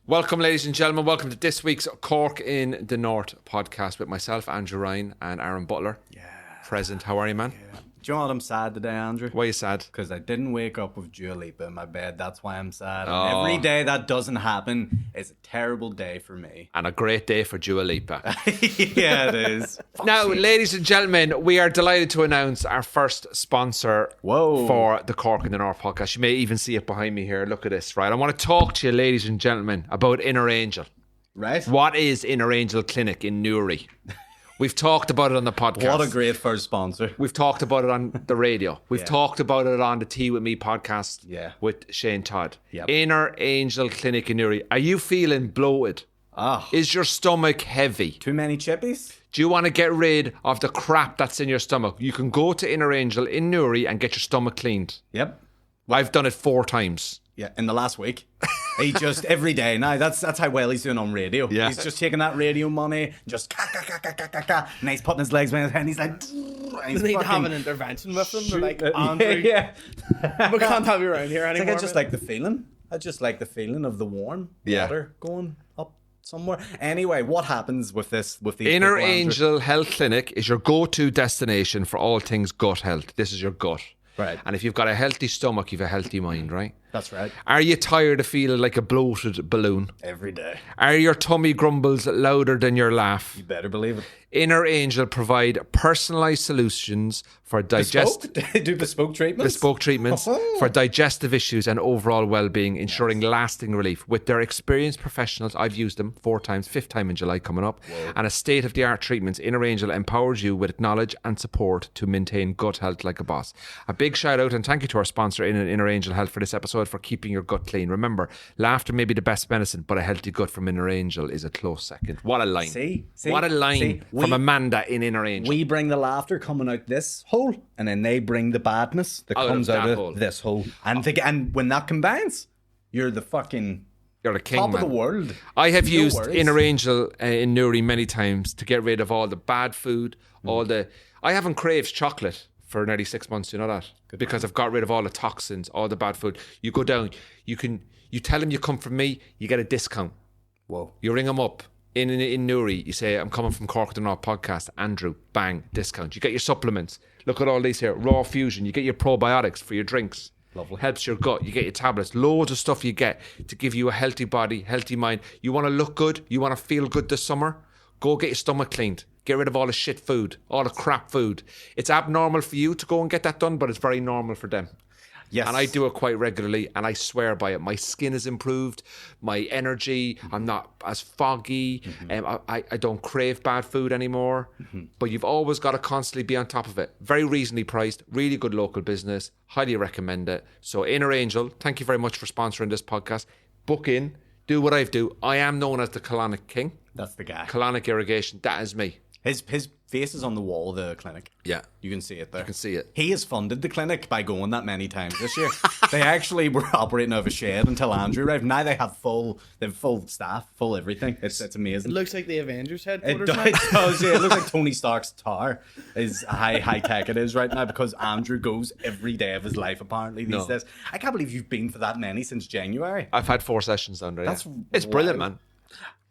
Welcome, ladies and gentlemen. Welcome to this week's Cork in the North podcast with myself, Andrew Ryan, and Aaron Butler. Yeah. Present. How are you, man? Yeah. Do you know what I'm sad today, Andrew? Why are you sad? Because I didn't wake up with Dua Lipa in my bed. That's why I'm sad. Oh. And every day that doesn't happen is a terrible day for me. And a great day for Dua Lipa. Yeah, it is. Now, ladies and gentlemen, we are delighted to announce our first sponsor for the Cork in the North podcast. You may even see it behind me here. Look at this, right? I want to talk to you, ladies and gentlemen, about Inner Angel. Right? What is Inner Angel Clinic in Newry? We've talked about it on the podcast. What a great first sponsor. We've talked about it on the radio. We've talked about it on the Tea With Me podcast with Shane Todd. Yep. Inner Angel Clinic in Newry. Are you feeling bloated? Is your stomach heavy? Too many chippies? Do you want to get rid of the crap that's in your stomach? You can go to Inner Angel in Newry and get your stomach cleaned. Yep. I've done it 4 times. Yeah, in the last week. He just, every day now, that's how well he's doing on radio. Yeah. He's just taking that radio money, just and he's putting his legs behind his head, and he's like, and They need to have an intervention with them. They're like, Andrew, we can't have you around here anymore. I just like the feeling. I just like the feeling of the warm water going up somewhere. Anyway, what happens with this? With the Inner Angel Health Clinic is your go-to destination for all things gut health. This is your gut. Right. And if you've got a healthy stomach, you've a healthy mind, right? That's right. Are you tired of feeling like a bloated balloon? Every day. Are your tummy grumbles louder than your laugh? You better believe it. Inner Angel provide personalised solutions for Do bespoke treatments? For digestive issues and overall well-being, ensuring lasting relief. With their experienced professionals, I've used them 4 times, 5th time in July coming up, and a state-of-the-art treatments, Inner Angel empowers you with knowledge and support to maintain gut health like a boss. A big shout out and thank you to our sponsor, Inner Angel Health, for this episode, for keeping your gut clean. Remember, laughter may be the best medicine, but a healthy gut from Inner Angel is a close second. What a line. See? What a line from Amanda in Inner Angel. We bring the laughter coming out this hole, and then they bring the badness that comes out of this hole. And when that combines, you're the fucking You're the king, top man. of the world. I have No used worries. Inner Angel in Newry many times to get rid of all the bad food, I haven't craved chocolate for nearly 6 months, you know that? Because I've got rid of all the toxins, all the bad food. You go down, you tell them you come from me, you get a discount. Whoa. You ring them up in Newry, you say, I'm coming from Cork to North podcast, Andrew, bang, discount. You get your supplements. Look at all these here, Raw Fusion. You get your probiotics for your drinks. Lovely. Helps your gut. You get your tablets. Loads of stuff you get to give you a healthy body, healthy mind. You want to look good? You want to feel good this summer? Go get your stomach cleaned. Get rid of all the shit food, all the crap food. It's abnormal for you to go and get that done, but it's very normal for them. Yes. And I do it quite regularly, and I swear by it. My skin is improved, my energy, I'm not as foggy, I don't crave bad food anymore. But you've always got to constantly be on top of it. Very reasonably priced, really good local business, highly recommend it. So Inner Angel, thank you very much for sponsoring this podcast. Book in, do what I do. I am known as the colonic king. That's the guy. Colonic irrigation, that is me. His face is on the wall of the clinic. Yeah. You can see it there. You can see it. He has funded the clinic by going that many times this year. They actually were operating out of a shed until Andrew arrived. Now they have full staff, full everything. It's amazing. It looks like the Avengers It headquarters. does, yeah. It looks like Tony Stark's tower is high tech it is right now, because Andrew goes every day of his life apparently these days. I can't believe you've been for that many since January. I've had 4 sessions down there. That's It's brilliant, man.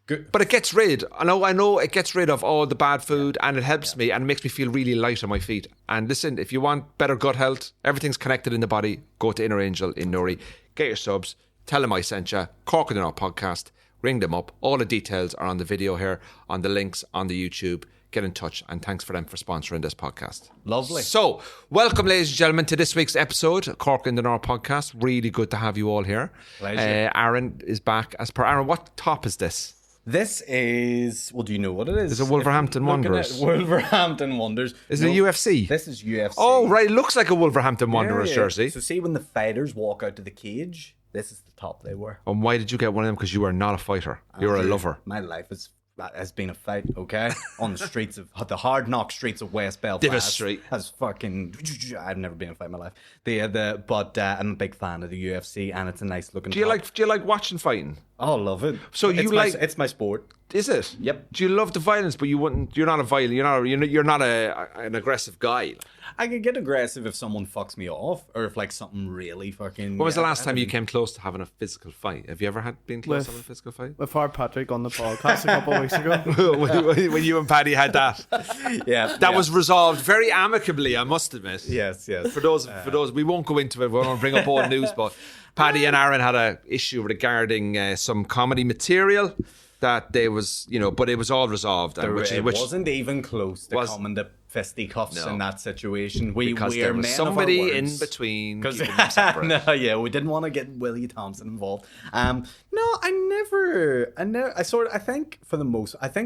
Good. But it gets rid. I know it gets rid of all the bad food, and it helps me, and it makes me feel really light on my feet. And listen, if you want better gut health, everything's connected in the body, go to Inner Angel in Newry, get your subs, tell them I sent you, Cork in the North podcast, ring them up. All the details are on the video here, on the links on the YouTube. Get in touch, and thanks for them for sponsoring this podcast. Lovely. So, welcome, ladies and gentlemen, to this week's episode, Cork in the North podcast. Really good to have you all here. Pleasure. Aaron is back as per. Aaron, what top is this? This is, well, do you know what it is? Is it Wolverhampton Wanderers? Wolverhampton Wanderers. Is it UFC? This is UFC. Oh, right. It looks like a Wolverhampton Wanderers Yeah. jersey. So see when the fighters walk out to the cage, this is the top they wear. And why did you get one of them? Because you are not a fighter. You're a lover. My life has been a fight, okay? On the streets of the hard knock streets of West Belfast. Divis Street. Has fucking. I've never been in a fight in my life. But I'm a big fan of the UFC, and it's a nice looking. Do you like watching fighting? Oh, I love it. So you it's my sport. Is it? Yep. Do you love the violence, but you're not a violent, you're not an aggressive guy? I can get aggressive if someone fucks me off, or if like something really fucking. When was the last time you came close to having a physical fight? Have you ever been close to having a physical fight? With our Patrick on the podcast a couple of weeks ago. when you and Paddy had that. Yeah. That was resolved very amicably, I must admit. Yes. For those, we won't go into it. We won't bring up old news, but Paddy and Aaron had an issue regarding some comedy material that there was, but it was all resolved. It wasn't even close to coming to fisticuffs in that situation. Because there was somebody in between. We didn't want to get Willie Thompson involved. I think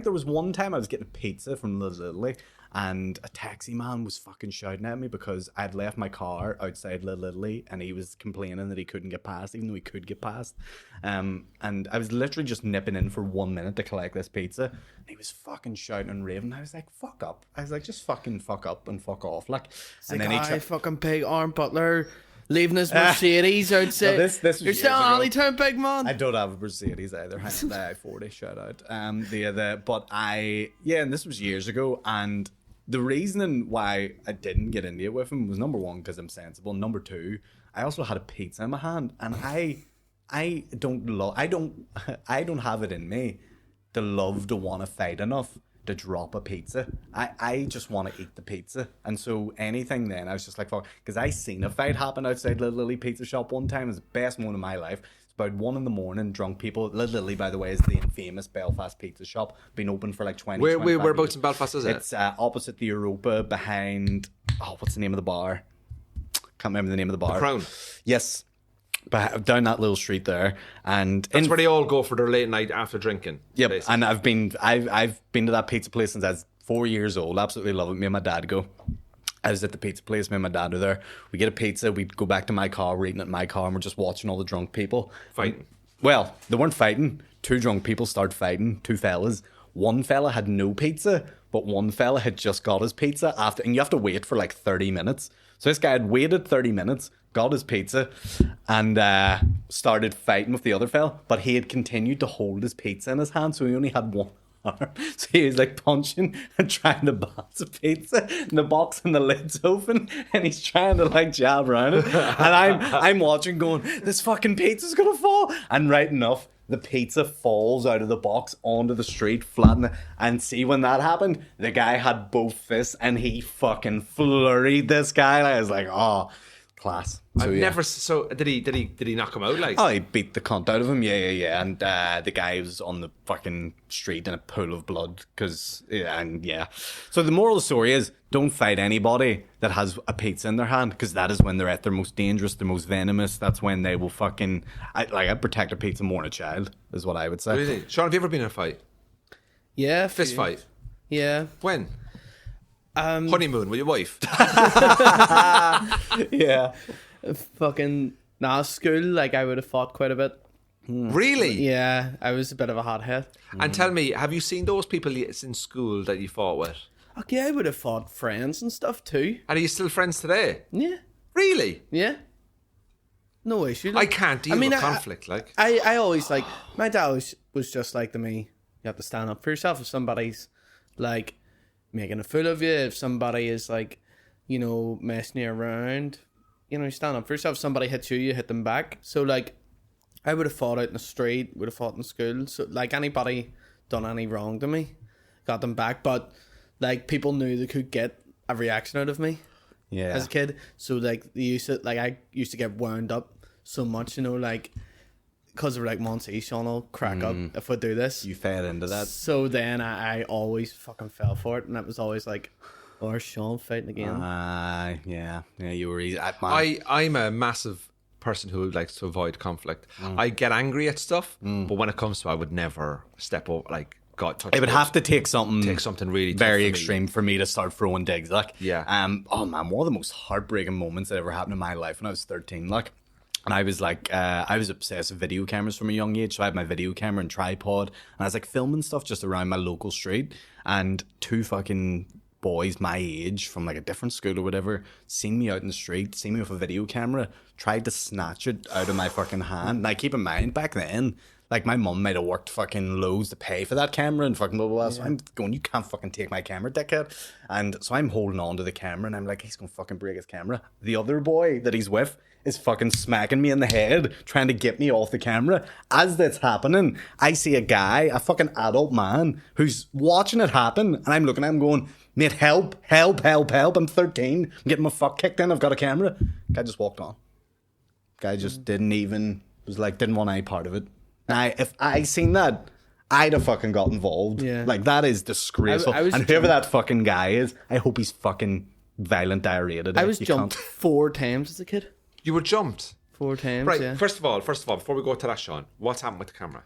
there was one time I was getting a pizza from Little and a taxi man was fucking shouting at me because I'd left my car outside Little Italy and he was complaining that he couldn't get past, even though he could get past. And I was literally just nipping in for 1 minute to collect this pizza. And he was fucking shouting and raving. I was like, fuck up. I was like, just fucking fuck up and fuck off. Like, and then he fucking pig arm Butler leaving his Mercedes outside. No, this was You're still an Alleytown big man. I don't have a Mercedes either. The I-40, shout out. And this was years ago. And the reasoning why I didn't get into it with him was, number one, because I'm sensible. Number two, I also had a pizza in my hand, and I don't have it in me to want to fight enough to drop a pizza. I just want to eat the pizza, and so anything then I was just like, fuck, because I seen a fight happen outside Little Lily Pizza Shop one time. It was the best moment of my life. About 1 a.m, drunk people. Little Lily, by the way, is the infamous Belfast pizza shop. Been open for like 20 Whereabouts in Belfast is it? It's opposite the Europa, behind. Oh, what's the name of the bar? Can't remember the name of the bar. The Crown. Yes, but down that little street there, and that's where they all go for their late night after drinking. Yep, basically. and I've been to that pizza place since I was 4 years old. Absolutely love it. Me and my dad go. I was at the pizza place, me and my dad are there. We get a pizza, we go back to my car, we're eating at my car, and we're just watching all the drunk people fighting. Well, they weren't fighting. 2 drunk people start fighting, 2 fellas. One fella had no pizza, but one fella had just got his pizza after, and you have to wait for like 30 minutes. So this guy had waited 30 minutes, got his pizza, and started fighting with the other fella, but he had continued to hold his pizza in his hand, so he only had one arm. So he was like punching and trying to balance a pizza, and the box and the lid's open, and he's trying to like jab around it, and I'm watching going, this fucking pizza's gonna fall, and right enough, the pizza falls out of the box onto the street, flattened. And see, when that happened, the guy had both fists and he fucking flurried this guy. I was like, oh, class. So did he knock him out? Like, oh, he beat the cunt out of him. Yeah. And the guy was on the fucking street in a pool of blood. So the moral of the story is, don't fight anybody that has a pizza in their hand, because that is when they're at their most dangerous, their most venomous. That's when they will fucking. I'd protect a pizza more than a child, is what I would say. Really? Sean, have you ever been in a fight? Yeah, fist fight. Yeah. When? Honeymoon with your wife. Yeah. Fucking school. Like, I would have fought quite a bit. Really? Yeah, I was a bit of a hothead. And tell me, have you seen those people in school that you fought with? Okay, I would have fought friends and stuff too. And are you still friends today? Yeah. Really? Yeah. No issue. I can't deal with conflict. I always like, my dad was just like to me, you have to stand up for yourself. If somebody's like making a fool of you, if somebody is like, messing you around, you stand up for yourself. If somebody hits you, you hit them back. So like, I would have fought out in the street, would have fought in school. So like, anybody done any wrong to me, got them back. But like, people knew they could get a reaction out of me. Yeah. As a kid. So like, I used to get wound up so much, like, because of like, Monty, Sean will crack up if I do this. You fell into that. So then I always fucking fell for it, and it was always like, or Sean fighting again. Yeah, you were easy. I'm a massive person who likes to avoid conflict. I get angry at stuff, but when it comes to, I would never step over, like, it would have to take something really very extreme for me to start throwing digs. Like, yeah. Oh man, one of the most heartbreaking moments that ever happened in my life when I was 13. Like, and I was like, I was obsessed with video cameras from a young age. So I had my video camera and tripod, and I was like filming stuff just around my local street. And 2 fucking boys my age from like a different school or whatever seen me out in the street, seen me with a video camera, tried to snatch it out of my fucking hand. Now keep in mind, back then, Like, my mum might have worked fucking loads to pay for that camera and fucking blah, blah, blah. So I'm going, you can't fucking take my camera, dickhead. And so I'm holding on to the camera and I'm like, he's going to fucking break his camera. The other boy that he's with is fucking smacking me in the head, trying to get me off the camera. As that's happening, I see a guy, a fucking adult man, who's watching it happen. And I'm looking at him going, mate, help, help, help, help. I'm 13. I'm getting my fuck kicked in. I've got a camera. Guy just walked on. Guy just didn't want any part of it. Now, if I seen that, I'd have fucking got involved. Yeah. Like, that is disgraceful. And whoever that fucking guy is, I hope he's fucking violent diarrhea today. I was jumped 4 times as a kid. You were jumped. 4 times, Right, yeah. first of all, before we go to that, Sean, what's happened with the camera?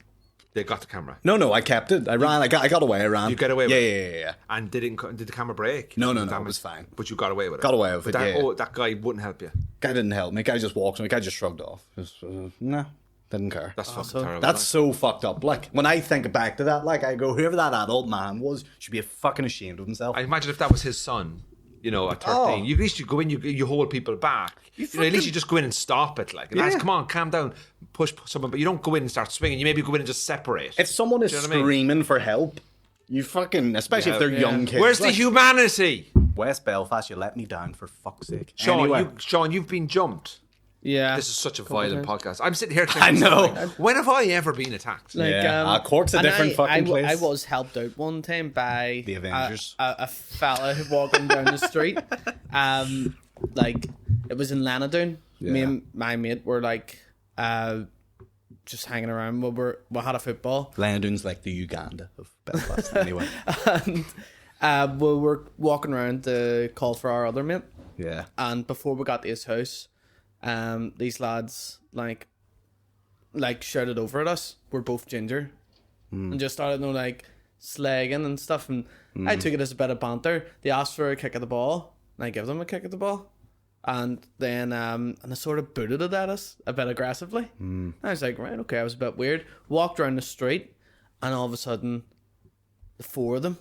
They got the camera. No, I kept it. I ran. I got away. I ran. You got away with it? Yeah. And did the camera break? No, it was fine. But you got away with it? Got away with it, But that, yeah. that guy wouldn't help you. Guy didn't help me. Guy just walked me. Guy just shrugged off. Just, nah, didn't care. That's fucking terrible. That's so fucked up. Like, when I think back to that, like, I go, whoever that adult man was should be fucking ashamed of himself. I imagine if that was his son, you know, at 13, you at least you go in, you hold people back. You know, at least you just go in and stop it. Like, and come on, calm down, push someone, but you don't go in and start swinging. You maybe go in and just separate. If someone is screaming for help, you fucking, especially if they're young kids. Where's the humanity? West Belfast, you let me down for fuck's sake. Sean, Anyway. Sean, you've been jumped. Yeah. This is such a violent podcast. I'm sitting here I thinking, know. when have I ever been attacked? Like, Cork's a and different fucking place. I was helped out one time by The Avengers. a fella walking down the street. Like, it was in Lanadoon. Me and my mate were like just hanging around. We had a football. Lanadoon's like the Uganda of Belfast anyway. And we were walking around to call for our other mate. Yeah. And before we got to his house, these lads like shouted over at us. We're both ginger, and just started like slagging and stuff. And I took it as a bit of banter. They asked for a kick of the ball, and I gave them a kick of the ball. And then and I sort of booted it at us a bit aggressively. I was like, right, okay, I was a bit weird. Walked around the street, and all of a sudden, the 4 of them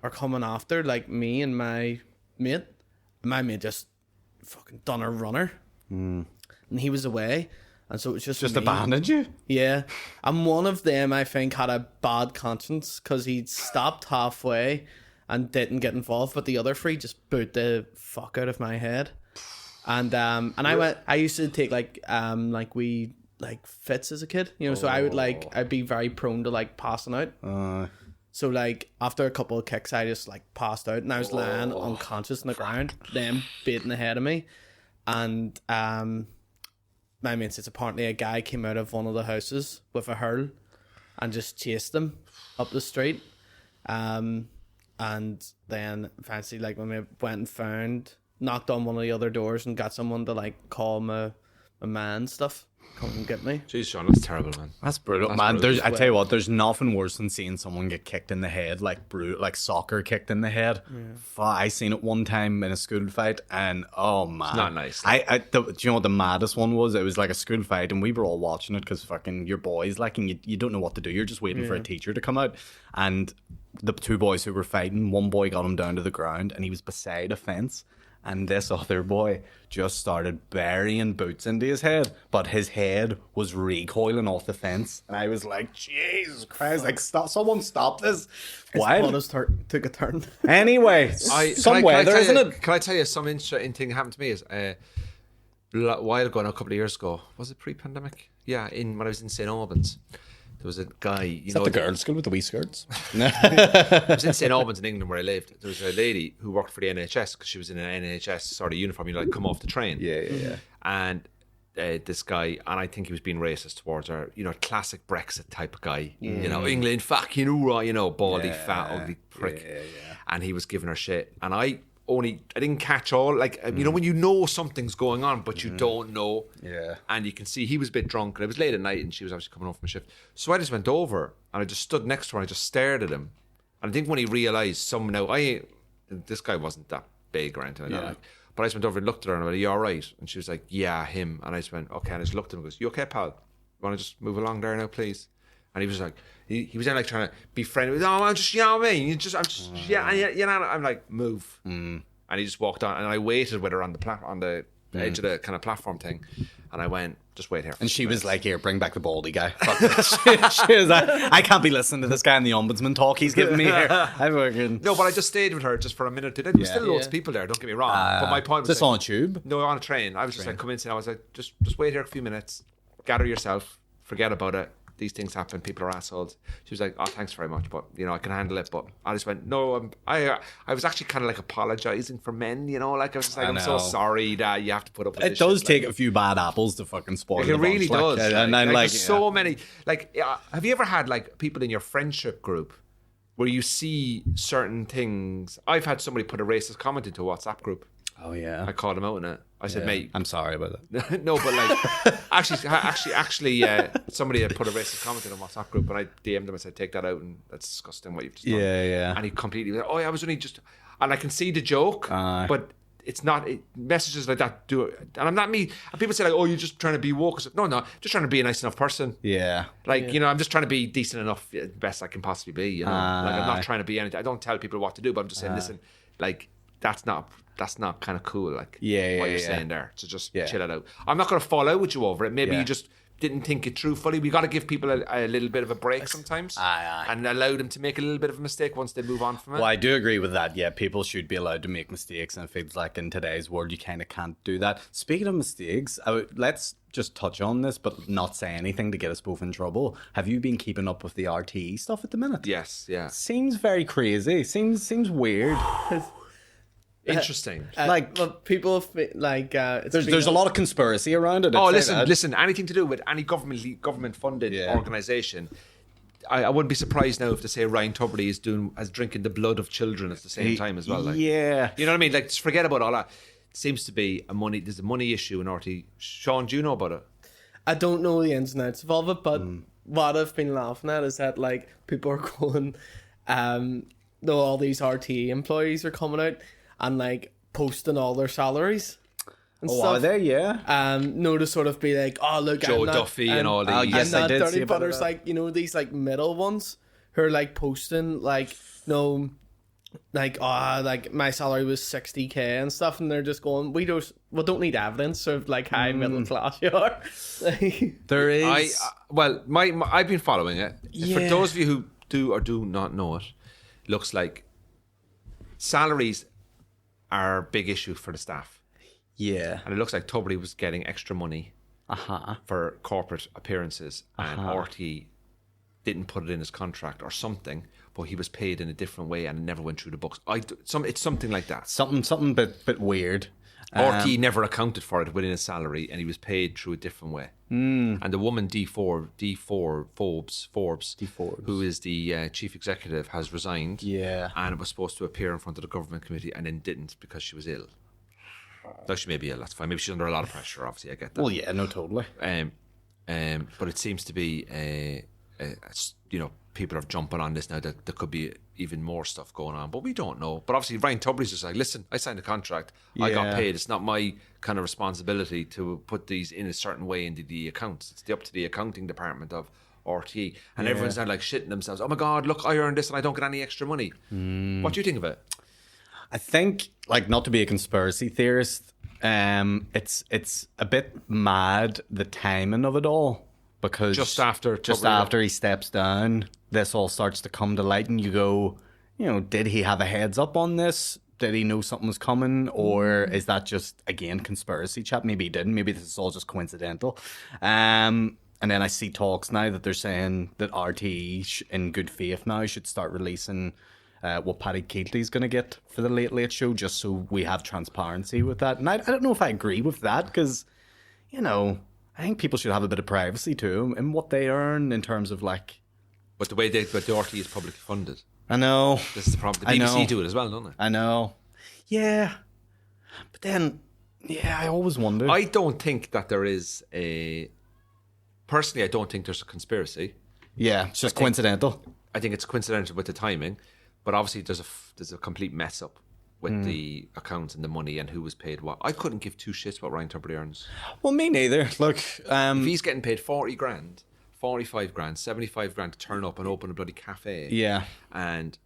are coming after like me and my mate. My mate just fucking done a runner. And he was away, and so it was just me. abandoned you. Yeah, and one of them I think had a bad conscience because he stopped halfway and didn't get involved, but the other 3 just booed the fuck out of my head. And I used to take like fits as a kid, you know, so I'd be very prone to like passing out. So like after a couple of kicks, I just like passed out and I was lying unconscious on the ground, them beating ahead of me. And my mate says apparently a guy came out of one of the houses with a hurl and just chased them up the street. And then fancy like when we went and knocked on one of the other doors and got someone to like call my man stuff. Come and get me. Jeez, Sean, that's terrible, man. That's brutal, man. brutal. I tell you what, there's nothing worse than seeing someone get kicked in the head, like soccer kicked in the head. I seen it one time in a school fight, and oh man, It's not nice. Do you know what the maddest one was? It was like a school fight, and we were all watching it because fucking your boys, like, and you don't know what to do. You're just waiting for a teacher to come out, and the 2 boys who were fighting, one boy got him down to the ground, and he was beside a fence. And this other boy just started burying boots into his head, but his head was recoiling off the fence. And I was like, Jesus Christ, like, someone stop this. Why? Took a turn. Anyway, some weather, isn't it? Can I tell you some interesting thing happened to me? Is a while ago, a couple of years ago, was it pre-pandemic? Yeah, when I was in St. Albans. There was a guy, Is that the girls' school with the wee skirts? I was in St. Albans in England where I lived. There was a lady who worked for the NHS because she was in an NHS sort of uniform, you know, like come off the train. Yeah. And this guy, and I think he was being racist towards her, you know, classic Brexit type of guy, you know, England, fucking hoorah, you know, baldy, fat, ugly prick. Yeah. And he was giving her shit. And I didn't catch all, like, you know, when you know something's going on, but you don't know. Yeah. And you can see he was a bit drunk, and it was late at night, and she was actually coming home from a shift. So I just went over, and I just stood next to her, and I just stared at him. And I think when he realised this guy wasn't that big or anything like that. But I just went over and looked at her, and I went, "Are you all right?" And she was like, "Yeah, him." And I just went, "Okay." And I just looked at him and goes, "You okay, pal? You want to just move along there now, please?" And he was like, he was then like trying to be friendly with, "Oh, man, just, you know what I mean? I'm like, "Move." And he just walked on, and I waited with her on the edge of the kind of platform thing. And I went, just wait here. And she was like, here, bring back the baldy guy. Fuck this. She was like, I can't be listening to this guy in the ombudsman talk he's giving me here. No, but I just stayed with her just for a minute. There was still loads of people there, don't get me wrong. But my point was... Is this on a tube? No, on a train. I was just like, come in, and I was like, just wait here a few minutes. Gather yourself. Forget about it. These things happen. People are assholes. She was like, oh, thanks very much, but I can handle it. But I just went, no. I was actually kind of like apologizing for men, like I was just like, I'm so sorry that you have to put up with this. It does shit. take a few bad apples to fucking spoil It really does. And then there's so many. Like, have you ever had like people in your friendship group where you see certain things? I've had somebody put a racist comment into a WhatsApp group. Oh yeah. I called him out in it. I said, mate, I'm sorry about that. no, but like, actually, somebody had put a racist comment in a WhatsApp group, and I DM'd him and said, take that out, and that's disgusting what you've just done. Yeah. And he completely went, oh, yeah, I was only just, and I can see the joke, but it's not, messages like that do it. And I'm not me. And people say like, oh, you're just trying to be woke. I said, no, just trying to be a nice enough person. Yeah. Like, I'm just trying to be decent enough, best I can possibly be, Like, I'm not trying to be anything. I don't tell people what to do, but I'm just saying, listen, like, that's not kind of cool, like what you're saying there. So just chill it out. I'm not going to fall out with you over it. Maybe you just didn't think it through fully. We got to give people a little bit of a break sometimes, and allow them to make a little bit of a mistake once they move on from it. Well, I do agree with that. Yeah, people should be allowed to make mistakes, and it feels like in today's world you kind of can't do that. Speaking of mistakes, let's just touch on this, but not say anything to get us both in trouble. Have you been keeping up with the RTE stuff at the minute? Yes, yeah. Seems very crazy. Seems weird. Interesting. But people like there's a lot of conspiracy around it. Oh, listen. Anything to do with any government funded organisation, I wouldn't be surprised now if they say Ryan Tubridy is drinking the blood of children at the same time as well. Like, yeah, you know what I mean. Like, just forget about all that. It seems to be there's a money issue in RT. Sean, do you know about it? I don't know the ins and outs of all of it, but what I've been laughing at is that like people are going, all these RTE employees are coming out and like posting all their salaries and stuff. Are they? Yeah. To sort of be like, oh look, Joe Duffy and all these. Yes, I'm I not did dirty, see but about there's that. like these like middle ones who are like posting like like my salary was 60k and stuff, and they're just going, we don't need evidence of like high middle class you are. There is. I've been following it. For those of you who do or do not know it, looks like salaries are a big issue for the staff. Yeah. And it looks like Tubridy was getting extra money for corporate appearances, and RT didn't put it in his contract or something, but he was paid in a different way and it never went through the books. It's something like that. Something bit weird. RT never accounted for it within his salary, and he was paid through a different way. And the woman Forbes, who is the chief executive, has resigned. Yeah. And it was supposed to appear in front of the government committee and then didn't because she was ill. Though she may be ill, that's fine. Maybe she's under a lot of pressure, obviously, I get that. Well, yeah, no, totally. But it seems to be, people are jumping on this now that there could be even more stuff going on, but we don't know. But obviously Ryan Tubridy's just like, listen, I signed a contract, I got paid, it's not my kind of responsibility to put these in a certain way into the accounts. It's up to the accounting department of RTE, and everyone's now like shitting themselves. Oh my god, look, I earned this and I don't get any extra money. What do you think of it? I think, like, not to be a conspiracy theorist, it's a bit mad, the timing of it all, because just after he steps down, this all starts to come to light, and you go, did he have a heads up on this? Did he know something was coming? Or is that just, again, conspiracy chat? Maybe he didn't. Maybe this is all just coincidental. And then I see talks now that they're saying that RTE, in good faith now, should start releasing what Paddy Keatley's going to get for the Late Late Show, just so we have transparency with that. And I don't know if I agree with that, because, I think people should have a bit of privacy too in what they earn in terms of like... But the RTE is publicly funded. I know. This is the problem. The BBC do it as well, don't they? I know. Yeah. But then, I always wonder. I don't think that there is Personally, I don't think there's a conspiracy. Yeah, it's just coincidental. I think it's coincidental with the timing. But obviously there's a complete mess up with the accounts and the money and who was paid what. I couldn't give two shits what Ryan Tubridy earns. Well, me neither. Look, if he's getting paid 40 grand, 45 grand, 75 grand to turn up and open a bloody cafe. Yeah. And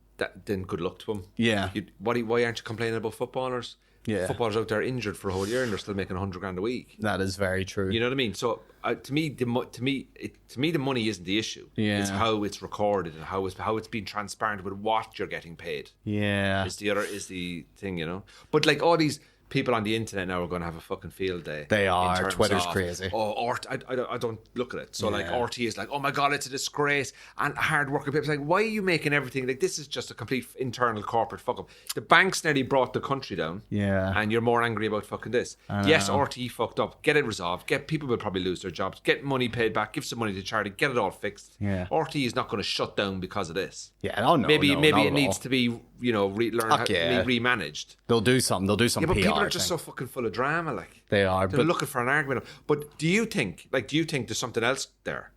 then good luck to him. Yeah. Why aren't you complaining about footballers? Yeah. Footballers out there injured for a whole year and they're still making 100 grand a week. That is very true. You know what I mean? So to me, the money isn't the issue. Yeah. It's how it's recorded and how it's being transparent with what you're getting paid. Yeah. Is the thing, you know. But like all these people on the internet now are going to have a fucking field day. They in are. terms Twitter's of, crazy. Oh, I don't look at it. So like Yeah. RT is like, oh my God, it's a disgrace. And hard working people. It's like, why are you making everything like this is just a complete internal corporate fuck up. The banks nearly brought the country down. Yeah. And you're more angry about fucking this. Yes, RT fucked up. Get it resolved. People will probably lose their jobs. Get money paid back. Give some money to charity. Get it all fixed. Yeah. RT is not going to shut down because of this. Yeah, oh no, Maybe not it at needs all. to be, you know, remanaged. They'll do something. They'll do some Yeah, but PR people are just thing. so fucking full of drama, like. They are, They're but looking for an argument. But do you think there's something else there?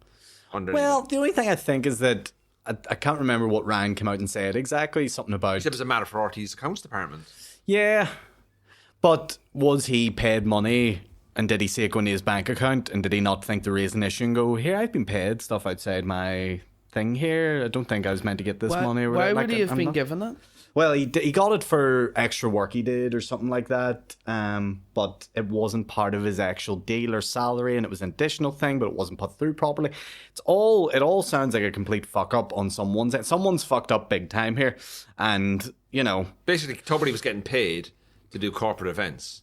Underneath? well, the only thing I think is that I can't remember what Ryan came out and said exactly. Something about it was a matter for RT's accounts department. yeah, but was he paid money? And did he see it go into his bank account? And did he not think to raise an issue and go, here, I've been paid stuff outside my thing here. I don't think I was meant to get this money. Or Why whatever. would he have I'm been not- given it? Well, he got it for extra work he did or something like that. But it wasn't part of his actual deal or salary, and it was an additional thing, but it wasn't put through properly. It all sounds like a complete fuck up on someone's end. Someone's fucked up big time here, and you know, Basically, Tuberty was getting paid to do corporate events.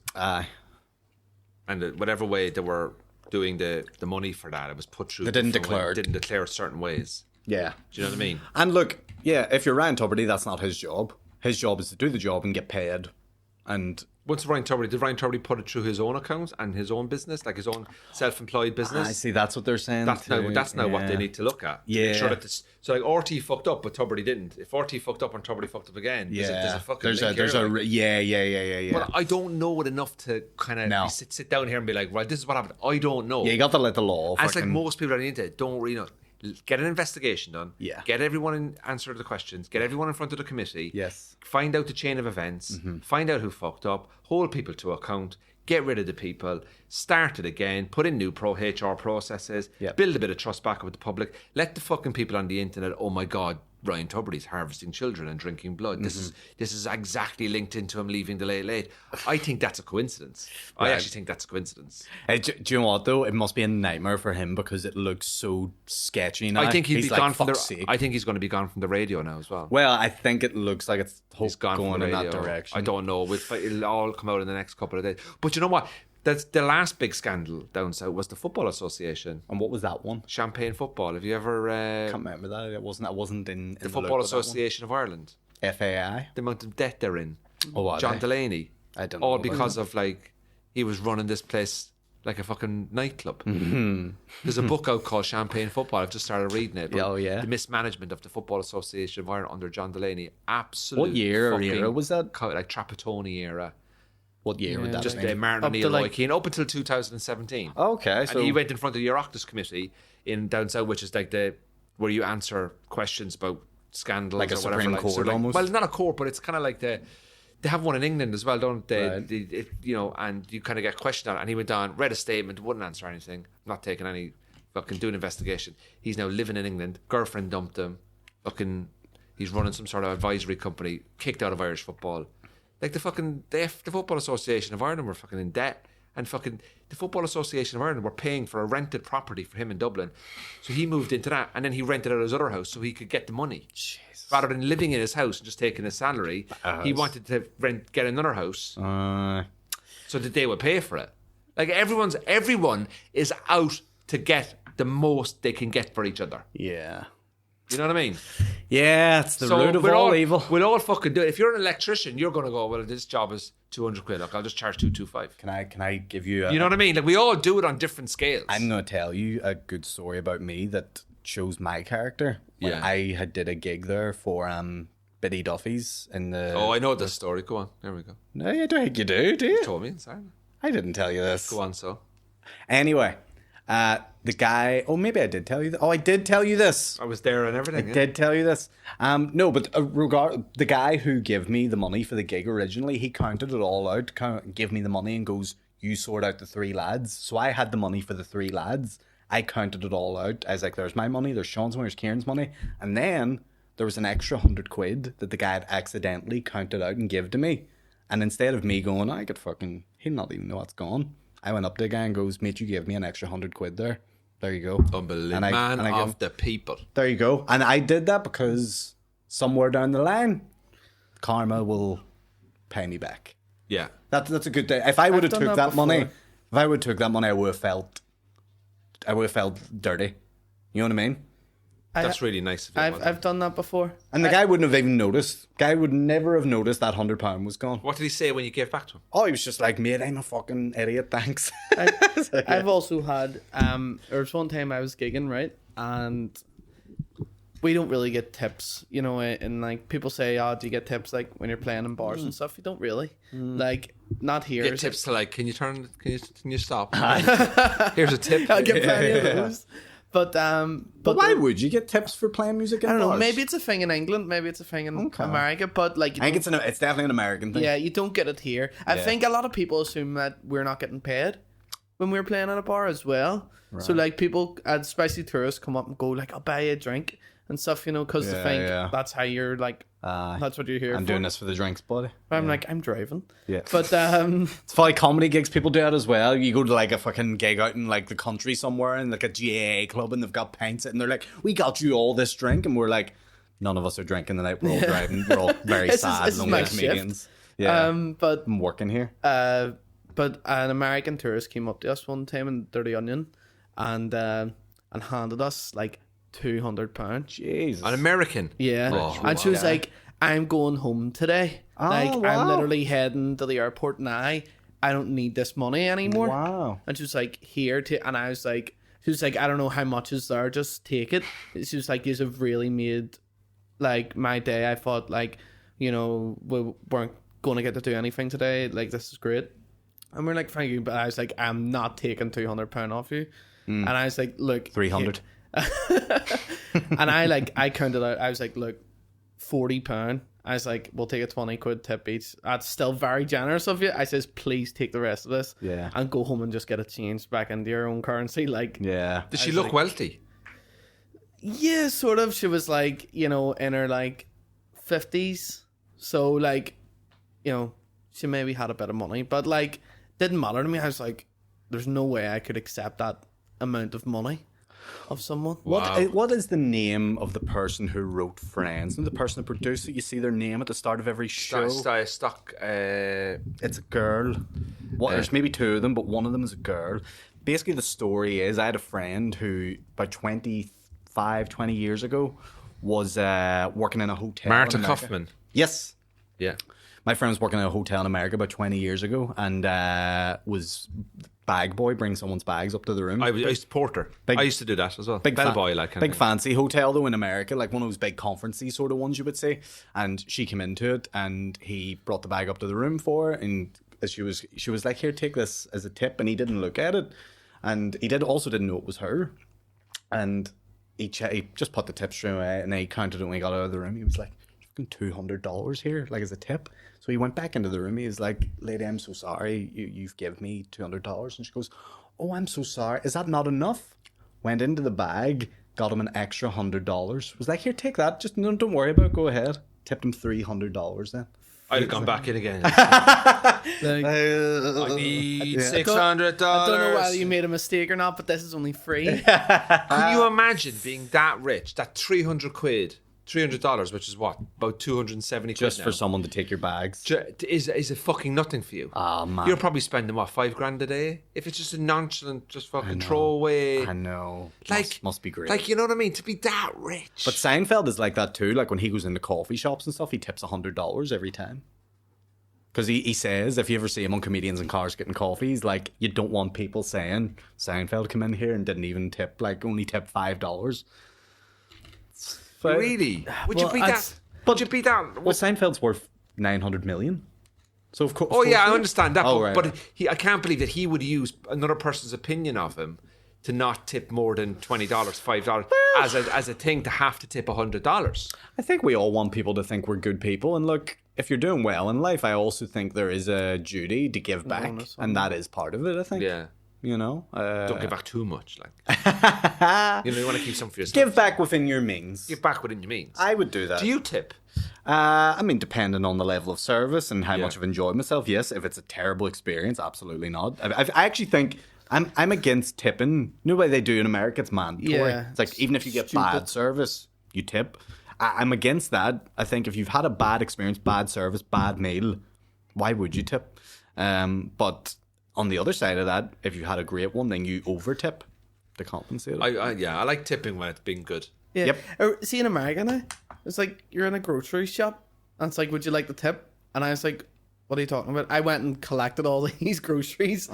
And whatever way they were doing the money for that, it was put through. They didn't different declare ways. it. Didn't declare certain ways. yeah. Do you know what I mean? And look, yeah, if you're Ryan Tuberty, that's not his job. His job is to do the job and get paid. And Did Ryan Tuberty put it through his own account and his own business, like his own self-employed business? I see that's what they're saying. That's now what they Yeah. need to look at. To Yeah. make sure that so like RT fucked up, but Tuberty didn't. If RT fucked up and Tuberty fucked up again, there's a fucking link here, like. yeah. Well, I don't know it enough to kind of No. sit down here and be like, right, this is what happened. I don't know. Yeah, you got to let the law. And it's like fucking- most people on the internet don't really know. Get an investigation done. Yeah. Get everyone in answer to the questions. Get everyone in front of the committee. Yes. Find out the chain of events. Find out who fucked up. Hold people to account. Get rid of the people. Start it again. Put in new HR processes. Yep. Build a bit of trust back with the public. Let the fucking people on the internet, oh my God, Ryan Tuberty's harvesting children and drinking blood. This is exactly linked into him leaving the late. I think that's a coincidence. I actually think that's a coincidence. Do you know what though? It must be a nightmare for him because it looks so sketchy now. I think he's like, gone from "Fuck's sake." I think he's going to be gone from the radio now as well. Well, I think it looks like it's He's gone going from the in radio. that direction. I don't know. It'll all come out in the next couple of days. But you know what? That's the last big scandal down south was the Football Association. And what was that one? Champagne football. Have you ever I can't remember that. It wasn't in the Football Association of Ireland? FAI. The amount of debt they're in. Oh, are John they? Delaney. I don't know All about because of like he was running this place like a fucking nightclub. There's a book out called Champagne Football. I've just started reading it. Oh, yeah. The mismanagement of the Football Association of Ireland under John Delaney. Absolute. What year or fucking era was that? Like Trapattoni era. What year would that Just be? Martin Up to, O'Neill, Roy like- Keane, up until 2017. Okay, so And he went in front of the Oireachtas committee in down south, which is like where you answer questions about scandals Like a or whatever. Supreme like, Court almost? Well, it's not a court, but it's kind of like they have one in England as well, don't they? Right. And you kind of get questioned on it. And he went on, read a statement, wouldn't answer anything, not taking any fucking doing investigation. He's now living in England. Girlfriend dumped him. Fucking, he's running some sort of advisory company. Kicked out of Irish football. Like the Football Association of Ireland were fucking in debt, and fucking the Football Association of Ireland were paying for a rented property for him in Dublin, so he moved into that, and then he rented out his other house so he could get the money. Jesus. Rather than living in his house and just taking his salary, he wanted to get another house so that they would pay for it. Like everyone is out to get the most they can get for each other. yeah. You know what I mean? Yeah, it's the root of we're all evil. We'll all fucking do it. If you're an electrician, you're going to go, well, this job is 200 quid. Look, I'll just charge 225. Can I give you a, You know what I mean? Like, we all do it on different scales. I'm going to tell you a good story about me that shows my character. When Yeah. I did a gig there for Biddy Duffy's in the... Oh, I know this story. Go on. There we go. No, you don't think you do you? You told me. Sorry. I didn't tell you this. Go on, so. Anyway, the guy... Oh, maybe I did tell you... Oh, I did tell you this. I was there and everything. I did tell you this. No, but the guy who gave me the money for the gig originally, he counted it all out, gave me the money and goes, you sort out the 3 lads. So I had the money for the 3 lads. I counted it all out. I was like, there's my money, there's Sean's money, there's Kieran's money. And then there was an extra 100 quid that the guy had accidentally counted out and gave to me. And instead of me going, he'll not even know it's gone. I went up to the guy and goes, mate, you gave me an extra £100 there. There you go. Unbelievable. And I of the people. There you go. And I did that because somewhere down the line, karma will pay me back. Yeah. That's a good day. If I would have done took that that money, before. I would have felt dirty. You know what I mean? That's really nice of you. I've done that before. And the guy wouldn't have even noticed. Guy would never have noticed that £100 was gone. What did he say when you gave back to him? Oh, he was just like, mate, I'm a fucking idiot, thanks. I've also had there was one time I was gigging, right, and we don't really get tips, you know, and like people say, oh, do you get tips like when you're playing in bars and stuff? You don't really, like, not here. Get tips to like, can you stop? Here's a tip. I'll get plenty of those. But why would you get tips for playing music in I don't know. bars? Maybe it's a thing in England. Maybe it's a thing in America. But like, I think it's definitely an American thing. yeah, you don't get it here. I think a lot of people assume that we're not getting paid when we're playing at a bar as well. Right. So like people, especially tourists, come up and go like, "I'll buy you a drink" and stuff, you know, because they think that's how you're like. That's what you're here. I'm doing this for the drinks, buddy. I'm like, I'm driving. Yeah. But it's funny, comedy gigs, people do it as well. You go to like a fucking gig out in like the country somewhere in like a GAA club and they've got pints and they're like, we got you all this drink, and we're like, none of us are drinking tonight. We're all driving. We're all very sad, lonely comedians. Shift. Yeah. But I'm working here. But an American tourist came up to us one time in Dirty Onion and handed us like £200. Jesus. An American? Yeah. Oh, and she was like, I'm going home today. Oh, like, wow. I'm literally heading to the airport now. I don't need this money anymore. Wow. And she was like, here to, and I was like, she was like, I don't know how much is there, just take it. She was like, you have really made like my day. I thought like, you know, we weren't going to get to do anything today. Like, this is great. And we're like, thank you. But I was like, I'm not taking £200 off you. And I was like, look, 300. And I counted out. I was like, look, £40. I was like, we'll take a 20 quid tip each. That's still very generous of you. I says, please take the rest of this. Yeah. And go home and just get it changed back into your own currency. Like, Yeah. Did she look wealthy? yeah, sort of. She was like, you know, in her like 50s. So like, you know, she maybe had a bit of money, but like, didn't matter to me. I was like, there's no way I could accept that amount of money of someone. What is the name of the person who wrote Friends? And the person who produced it, you see their name at the start of every show. It's It's a girl. There's maybe two of them, but one of them is a girl. Basically, the story is I had a friend who, about 20 years ago, was working in a hotel. Marta in America. Kaufman. Yes. Yeah. My friend was working in a hotel in America about 20 years ago and was bag boy, bring someone's bags up to the room. I used to porter. I used to do that as well. Bellboy, like. Big fancy hotel though in America, like one of those big conferencey sort of ones you would say. And she came into it and he brought the bag up to the room for her, and she was like, here, take this as a tip, and he didn't look at it. And he didn't know it was her. And he just put the tip straight away, and then he counted it when he got out of the room. He was like, $200 here, like as a tip. So he went back into the room. He was like, lady, I'm so sorry. You've given me $200. And she goes, oh, I'm so sorry. Is that not enough? Went into the bag, got him an extra $100. Was like, here, take that. Just don't worry about it. Go ahead. Tipped him $300 then. I'd have gone back in again. Like, I need $600. I don't know whether you made a mistake or not, but this is only free. Can you imagine being that rich? That $300, which is what, about 270 quid Just now, for someone to take your bags. is a fucking nothing for you. Oh, man. You're probably spending what, $5,000 a day? If it's just a nonchalant, just fucking throwaway. I know. Like, must be great. Like, you know what I mean? To be that rich. But Seinfeld is like that too. Like when he goes into coffee shops and stuff, he tips $100 every time. Because he says, if you ever see him on Comedians in Cars getting coffee, he's like, you don't want people saying Seinfeld come in here and didn't even tip, like only tipped $5. Really? Would you be that? Would you be that? Well, Seinfeld's worth 900 million. So of course. Oh yeah, I understand that. Oh, but right. but I can't believe that he would use another person's opinion of him to not tip more than $20, $5 as a thing to have to tip $100. I think we all want people to think we're good people. And look, if you're doing well in life, I also think there is a duty to give back. And that is part of it, I think. Yeah. You know? Don't give back too much. Like, you want to keep some for yourself. Give back within your means. Give back within your means. I would do that. Do you tip? I mean, depending on the level of service and how much I've enjoyed myself, yes. If it's a terrible experience, absolutely not. I actually think I'm against tipping. You know what they do in America? It's mandatory. Yeah, It's like even if you get stupid. bad service, you tip. I'm against that. I think if you've had a bad experience, bad service, bad meal, why would you tip? But on the other side of that, if you had a great one, then you over tip to compensate. I like tipping when it's been good. Yeah. Yep. See, in America now, it's like you're in a grocery shop, and it's like, would you like the tip? And I was like, what are you talking about? I went and collected all these groceries,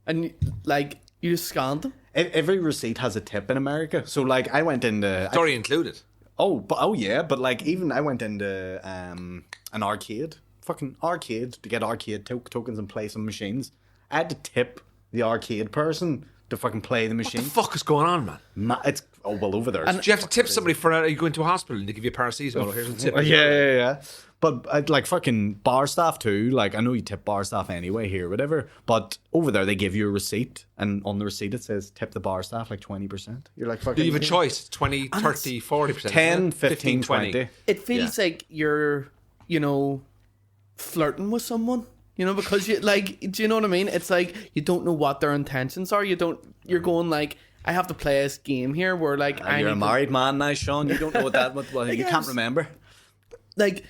and like you just scanned them. Every receipt has a tip in America. So like I went into Story included. but like even I went into an arcade, fucking arcade, to get arcade tokens and play some machines. I had to tip the arcade person to fucking play the machine. What the fuck is going on, man? It's over there. Do you have to tip somebody for you go into a hospital and they give you a paracetamol? Here's a tip. Yeah. But like fucking bar staff too. Like I know you tip bar staff anyway here, whatever. But over there they give you a receipt, and on the receipt it says tip the bar staff like 20%. You're like fucking. You have a choice: 20, 30, 40%. 10, 15, 20. It feels like you're, flirting with someone. Because you do you know what I mean? It's like you don't know what their intentions are. You're going like, I have to play this game here where like You're a married man now, Sean. You don't know what you can't remember. Like,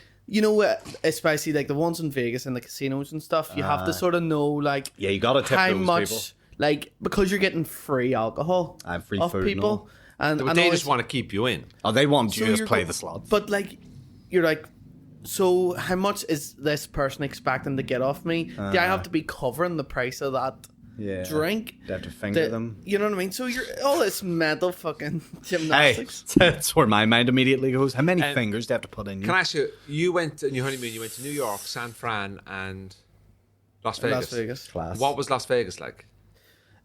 especially like the ones in Vegas and the casinos and stuff, you have to sort of know like Yeah, you gotta tip how those much people. like because you're getting free alcohol And free off food and people. all. And But I they know just it's- want to keep you in. Oh, they want you to you're just play go- the slots. But like you're like, so how much is this person expecting to get off me? Do I have to be covering the price of that Yeah. drink? They have to finger That- them. You know what I mean? So you're all this mental fucking Hey, gymnastics. that's where my mind immediately goes. How many fingers do you have to put in you? Can I ask you? You went on your honeymoon. You went to New York, San Fran, and Las Vegas. Las Vegas. Class. What was Las Vegas like?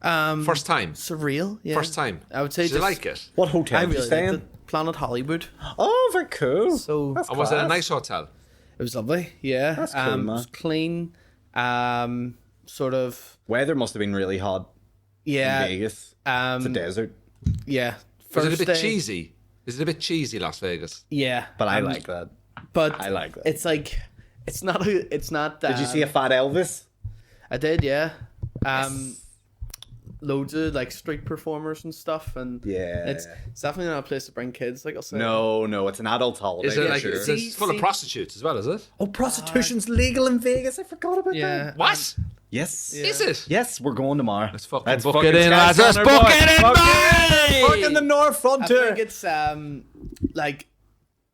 First time. Surreal. Yeah. First time. I would say Did you just- like it? What hotel I did you really stay liked in? it. Planet Hollywood. Oh, very cool. So That's And was it a class. nice hotel? it was lovely. Yeah. That's cool, It man. was clean. Sort of. Weather must have been really hot Yeah. in Vegas. It's a desert. Yeah. Was First it a bit day- cheesy? Is it a bit cheesy, Las Vegas? Yeah. But I like that. But I like that. It's like it's not. Did you see a fat Elvis? I did. Yeah. Loads of like street performers and stuff, and Yeah. it's definitely not a place to bring kids. Like I'll say. No, it's an adult holiday. Is it for like sure. is it full of prostitutes as well? Is it? Oh, prostitution's legal in Vegas. I forgot about Yeah. that. What? Yes. Is it? Yes, we're going tomorrow. Let's fucking book it in, lads. Sky's Let's on book our it in, boy. mate. Fucking the North I Frontier. think it's like,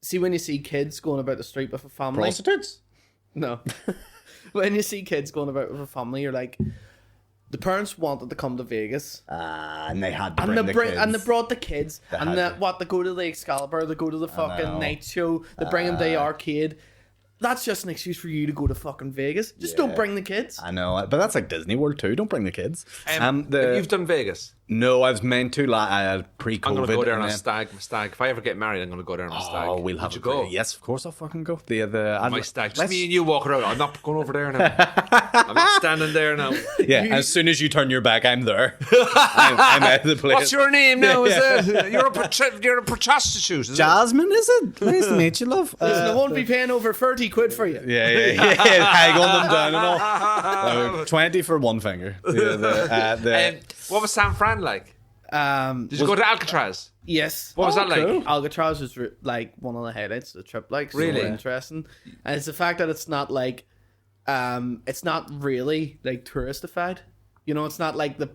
see when you see kids going about the street with a family. Prostitutes? No. When you see kids going about with a family, you're like, the parents wanted to come to Vegas. And they had to And bring they the kids. and they brought the kids, and had they go to the Excalibur, they go to the fucking know. night show, they bring them to the arcade. That's just an excuse for you to go to fucking Vegas. Just don't bring the kids. I know, but that's like Disney World too. Don't bring the kids. You've done Vegas. No, I was meant to pre-COVID. I'm going to go there on and a then- stag. If I ever get married, I'm going to go there on a stag. Oh, we'll have Would a you go? Yes, of course I'll fucking go. My stag. Just me and you walking around. I'm not going over there now. I'm not standing there now. Yeah, as soon as you turn your back, I'm there. I'm at the place. What's your name now? Yeah. Is it? You're a prostitute. Is it? Jasmine, is it? Nice to meet you, love. Listen, I won't be paying over 30 quid for you. Yeah. Hang on them down and all. 20 for one finger. What was San Fran like? Did you go to Alcatraz? Yes. What was that like? cool. Alcatraz was like one of the highlights of the trip. Like, Really? so interesting, and it's the fact that it's not like, it's not really like touristified. It's not like the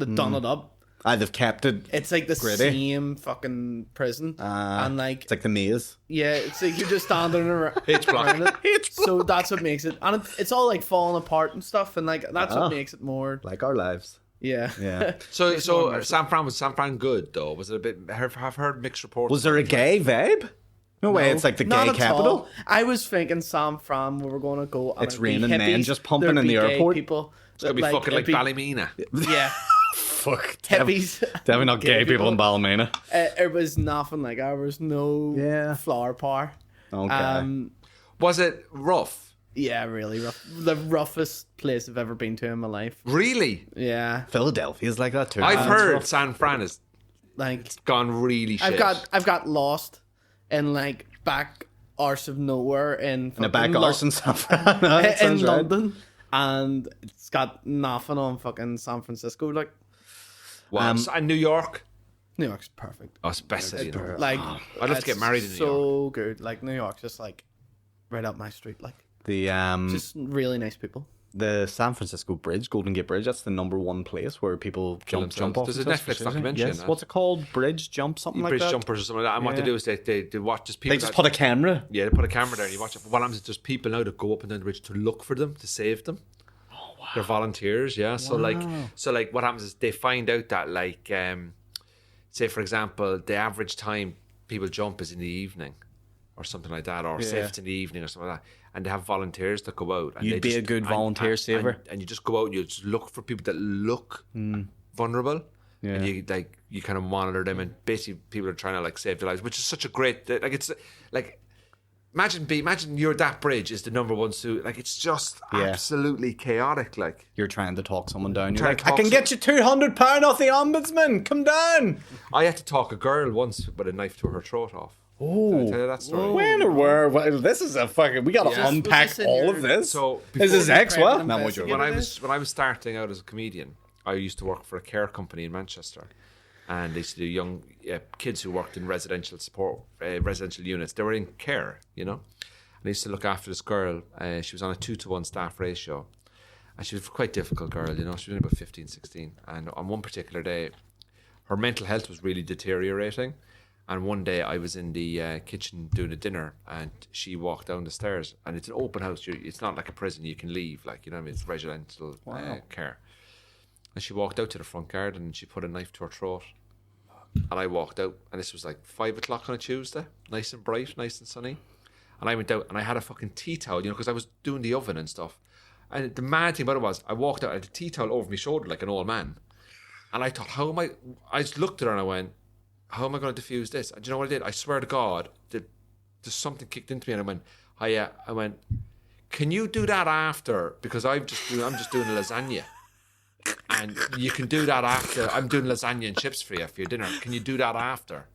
done it up. They've kept it. It's like the Gritty. same fucking prison, and like, It's like the maze. yeah, it's like you're just standing around, H-block. around it. So that's what makes it, and it's all like falling apart and stuff, and like that's Ah. what makes it more. Like our lives. Yeah. Yeah. So more immersive. was San Fran good though? Was it a bit? I've heard mixed reports. Was there a gay vibe? No way, it's like the Not gay at capital. all. I was thinking San Fran, we were going to go. And It's it'd be raining men hippies, just pumping there'd in be the gay airport. People, It's gonna be fucking like it'd Ballymena. Yeah, Fuck. hippies. Definitely not gay people in Ballymena. It was nothing like that. There was no Yeah. flower power. Okay. Was it rough? Yeah, really rough. The roughest place I've ever been to in my life. Really? Yeah, Philadelphia's like that too. I've It's heard rough. San Fran has like gone really shit. I've got lost in like back arse of nowhere in the back arse in San Francisco. in London, and it's got nothing on fucking San Francisco. Like, wow. And New York. New York's perfect. Oh, it's best city. Like, I'd love to get married in New York. So good. Like, New York's just like right up my street. Like, the just really nice people. The San Francisco Bridge, Golden Gate Bridge, that's the #1 place where people jump off. There's a Netflix documentary. Yes. What's it called? Bridge jump, something like that? Bridge jumpers or something like that. And what they do is they watch just people. They just put a camera. Yeah, they put a camera there and you watch it. But what happens is there's people now that go up and down the bridge to look for them, to save them. Oh, wow. They're volunteers, yeah. So like what happens is they find out that like say for example, the average time people jump is in the evening or something like that, or say it's in the evening or something like that. And they have volunteers that go out. And You'd be a good volunteer saver. And you just go out and you just look for people that look vulnerable. Yeah. And you kind of monitor them, and basically people are trying to like save their lives, which is such a great, like, it's like, imagine you're that bridge is the #1 suit. Like, it's just absolutely chaotic. Like, you're trying to talk someone down. You're like, I can get you £200 off the ombudsman. Come down. I had to talk a girl once with a knife to her throat off. Oh, Did I tell you that story? When or where? Well, this is a fucking. We got to unpack all of this. So is this ex what? When I was starting out as a comedian, I used to work for a care company in Manchester, and they used to do young kids who worked in residential support, residential units. They were in care, you know. And I used to look after this girl. She was on a 2-to-1 staff ratio, and she was a quite difficult girl, you know. She was only about 15, 16, and on one particular day, her mental health was really deteriorating. And one day I was in the kitchen doing a dinner, and she walked down the stairs, and it's an open house. It's not like a prison. You can leave, like, you know what I mean? It's residential care. And she walked out to the front garden, and she put a knife to her throat. And I walked out, and this was like 5 o'clock on a Tuesday, nice and bright, nice and sunny. And I went out, and I had a fucking tea towel, you know, because I was doing the oven and stuff. And the mad thing about it was, I walked out, I had a tea towel over my shoulder like an old man. And I thought, I just looked at her and I went, how am I going to diffuse this? And do you know what I did? I swear to God, there's something kicked into me, and I went, can you do that after? Because I'm just doing a lasagna, and you can do that after. I'm doing lasagna and chips for you for your dinner. Can you do that after?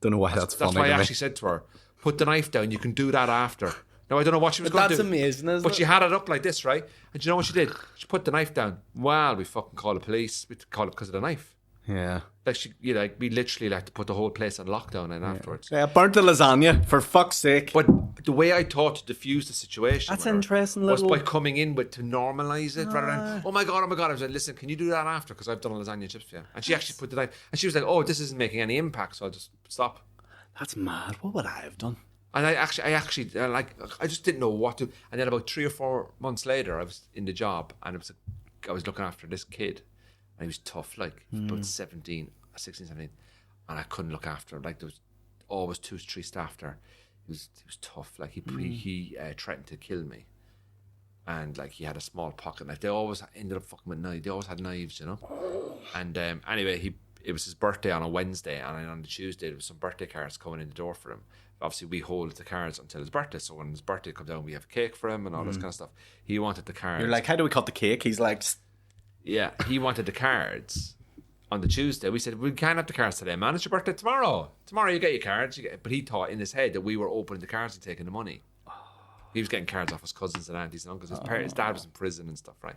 Don't know why that's funny. That's why I actually said to her, put the knife down. You can do that after. Now I don't know what she was going to do. That's amazing, isn't but it? she had it up like this, right? And do you know what she did? She put the knife down. Well, we fucking called the police. We called it because of the knife. Yeah. Like we literally had to put the whole place on lockdown and afterwards. Yeah, burnt the lasagna, for fuck's sake. But the way I thought to diffuse the situation That's interesting, was little... by coming in with to normalise it rather than, oh my God. I was like, listen, can you do that after? Because I've done a lasagna and chips for you. And she actually put the knife, and she was like, oh, this isn't making any impact, so I'll just stop. That's mad. What would I have done? And I just didn't know what to. And then about 3 or 4 months later, I was in the job, and I was looking after this kid, and he was tough, like about 16, 17, and I couldn't look after him. Like, there was always 2 or 3 staff there. He was tough. Like, he threatened to kill me, and like he had a small pocket knife. They always ended up fucking with knives. They always had knives, you know. And anyway, it was his birthday on a Wednesday, and on the Tuesday there was some birthday cards coming in the door for him. Obviously, we hold the cards until his birthday. So when his birthday comes down, we have a cake for him and all this kind of stuff. He wanted the cards. You're like, how do we cut the cake? He's like, yeah, he wanted the cards on the Tuesday. We said, we can't have the cards today, man. It's your birthday tomorrow. Tomorrow you get your cards. But he thought in his head that we were opening the cards and taking the money. He was getting cards off his cousins and aunties and uncles. His dad was in prison and stuff, right?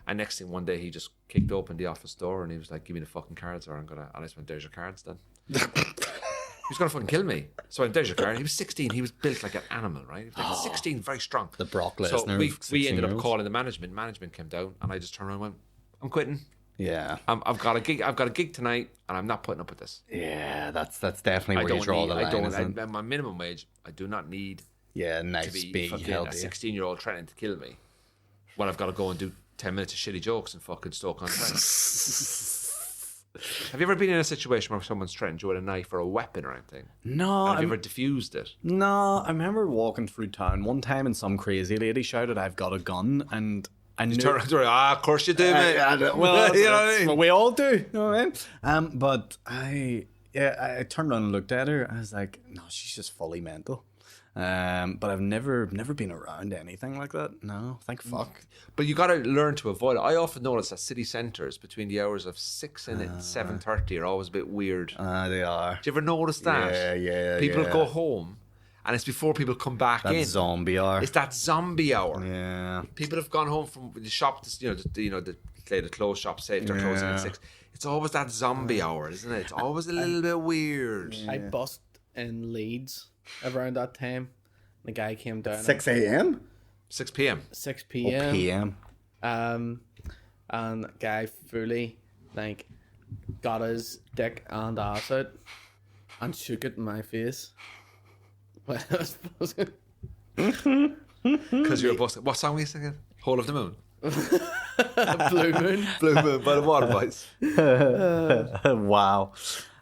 And next thing, one day, he just kicked open the office door and he was like, give me the fucking cards or I'm going to... And I just went, there's your cards then. He was going to fucking kill me. So I went, there's your card. He was 16. He was built like an animal, right? He was like 16, very strong. The Brock So Lesnar. we ended up calling the management. Management came down and I just turned around and went, I'm quitting. Yeah. I've got a gig tonight and I'm not putting up with this. Yeah, that's definitely where you draw the line. At my minimum wage, I do not need nice, to be big, fucking healthy. a 16-year-old threatening to kill me when I've got to go and do 10 minutes of shitty jokes and fucking Stoke-on-Trent. Have you ever been in a situation where someone's threatened you with a knife or a weapon or anything? No. And have you ever diffused it? No, I remember walking through town one time and some crazy lady shouted, I've got a gun, and I knew... Of course you do, mate. Well, you know what I mean? What we all do, you know what I mean? But I turned around and looked at her. I was like, no, she's just fully mental. But I've never been around anything like that. No, thank fuck. But you got to learn to avoid it. I often notice that city centres between the hours of 6 and 7:30 are always a bit weird. They are. Do you ever notice that? Yeah. People go home and it's before people come back That in. zombie hour. It's that zombie hour. Yeah. People have gone home from the shop. The clothes shop safe. They're closing at 6. It's always that zombie hour, isn't it? It's always a little bit weird. I bust in Leeds around that time. The guy came down 6 a.m. 6 p.m. 6 or p.m. p.m. And guy fully like got his dick and ass out and shook it in my face. When I was buzzing. Because you're a bus. What song were you singing? Whole of the Moon. Blue Moon. Blue Moon by the Water Boys. Wow.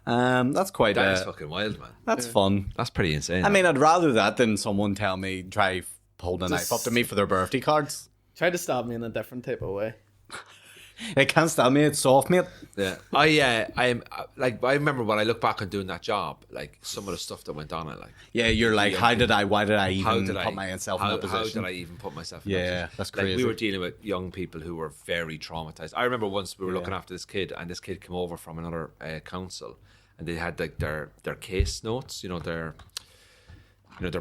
That's quite. That is fucking wild, man. That's fun. That's pretty insane. I mean, I'd rather that than someone tell me try hold a knife up to me for their birthday cards. Tried to stab me in a different type of way. It can't stab me. It's soft, mate. yeah, I am like I remember when I look back on doing that job, like some of the stuff that went on. Yeah, you're like, why did I even put put myself in that position? How did I even put myself in that Yeah, position? that's Like, crazy. we were dealing with young people who were very traumatized. I remember once we were looking after this kid, and this kid came over from another council, and they had like their case notes, their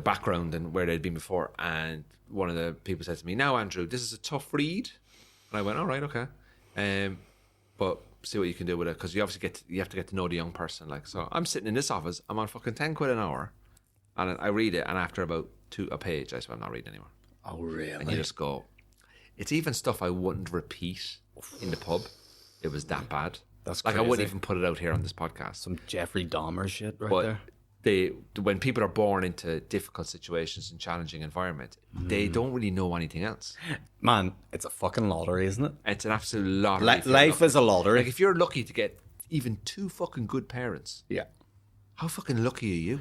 background and where they'd been before. And one of the people said to me, "Now, Andrew, this is a tough read." And I went, "All right, okay." But see what you can do with it, because you obviously you have to get to know the young person. Like, so I'm sitting in this office, I'm on fucking 10 quid an hour, and I read it, and after about a page, I swear I'm not reading anymore. Oh, really? And you just go, it's even stuff I wouldn't repeat in the pub. It was that bad. That's like, I wouldn't crazy. even put it out here on this podcast. Some Jeffrey Dahmer shit right But there. when people are born into difficult situations and challenging environment, they don't really know anything else. Man, it's a fucking lottery, isn't it? It's an absolute lottery. if you're Life lucky. is a lottery. Like, if you're lucky to get even 2 fucking good parents, Yeah. how fucking lucky are you?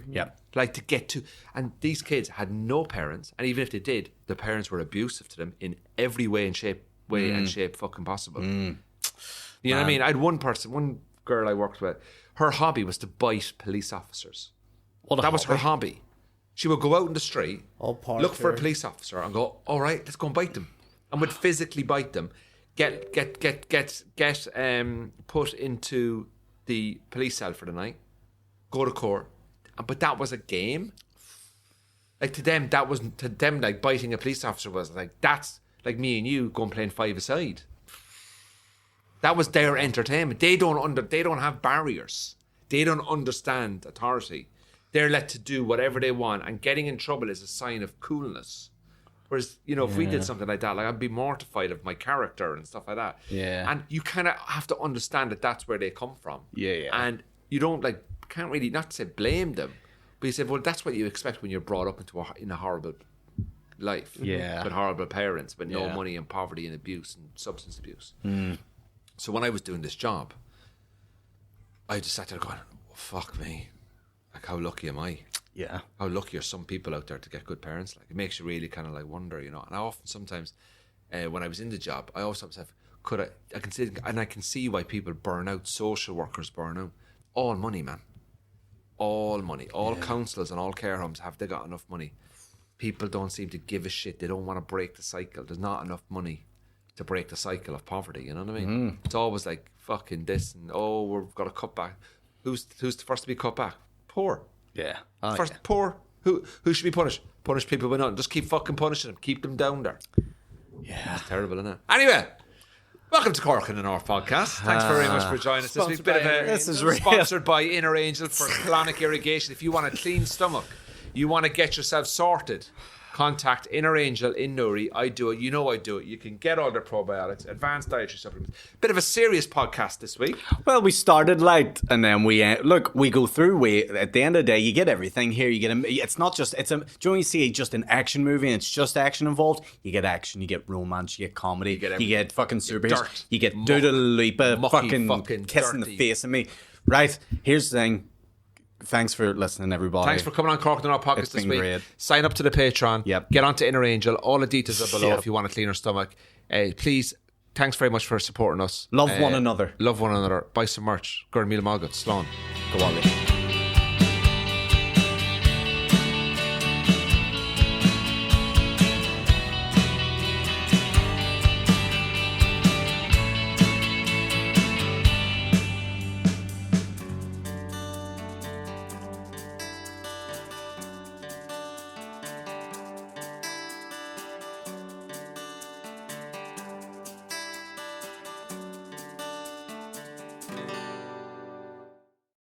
Yeah. Like, to get to... And these kids had no parents, and even if they did, the parents were abusive to them in every way and shape fucking possible. You know what I mean? I had one girl I worked with, her hobby was to bite police officers. That was her hobby. She would go out in the street, look for a police officer, and go, "All right, let's go and bite them," and would physically bite them, get put into the police cell for the night, go to court. But that was a game. Like, to them, like biting a police officer was like, that's like me and you going playing 5-a-side. That was their entertainment. They don't have barriers. They don't understand authority. They're let to do whatever they want, and getting in trouble is a sign of coolness. Whereas, if we did something like that, like, I'd be mortified of my character and stuff like that. Yeah. And you kind of have to understand that that's where they come from. Yeah. And you don't, like, can't really, not to say blame them, but you say, well, that's what you expect when you're brought up in a horrible life. Yeah. With horrible parents, with no money and poverty and abuse and substance abuse. So when I was doing this job, I just sat there going, oh, fuck me. Like, how lucky am I? Yeah. How lucky are some people out there to get good parents? Like, it makes you really kind of like wonder, And I often sometimes, when I was in the job, I always thought to myself, I can see why people burn out, social workers burn out. All money, man. All money. All councils and all care homes, have they got enough money? People don't seem to give a shit. They don't want to break the cycle. There's not enough money to break the cycle of poverty, you know what I mean? It's always like, fucking this, and we've got to cut back. Who's the first to be cut back? Poor. Yeah. Poor. Who should be punished? Punish people with nothing. Just keep fucking punishing them. Keep them down there. Yeah. It's terrible, isn't it? Anyway, welcome to Cork in the North podcast. Thanks very much for joining us this week. This is real. Sponsored by Inner Angel for colonic irrigation. If you want a clean stomach, you want to get yourself sorted, contact Inner Angel in Newry. I do it. You know I do it. You can get all their probiotics, advanced dietary supplements. Bit of a serious podcast this week. Well, we started light, and then we go through. At the end of the day, you get everything here. You get it's not just do you know when you see just an action movie and it's just action involved? You get action, you get romance, you get comedy, you get fucking superheroes, you get Doodle Lipa fucking kissing dirty. the face of me. Right, here's the thing. Thanks for listening, everybody. Thanks for coming on Cork in the North podcast It's this been week. great. Sign up to the Patreon. Yep. Get onto Inner Angel. All the details are below Yep. if you want a cleaner stomach. Please, thanks very much for supporting us. Love one another. Love one another. Buy some merch. Gurn Mila Malgut. Slán. Go on, then.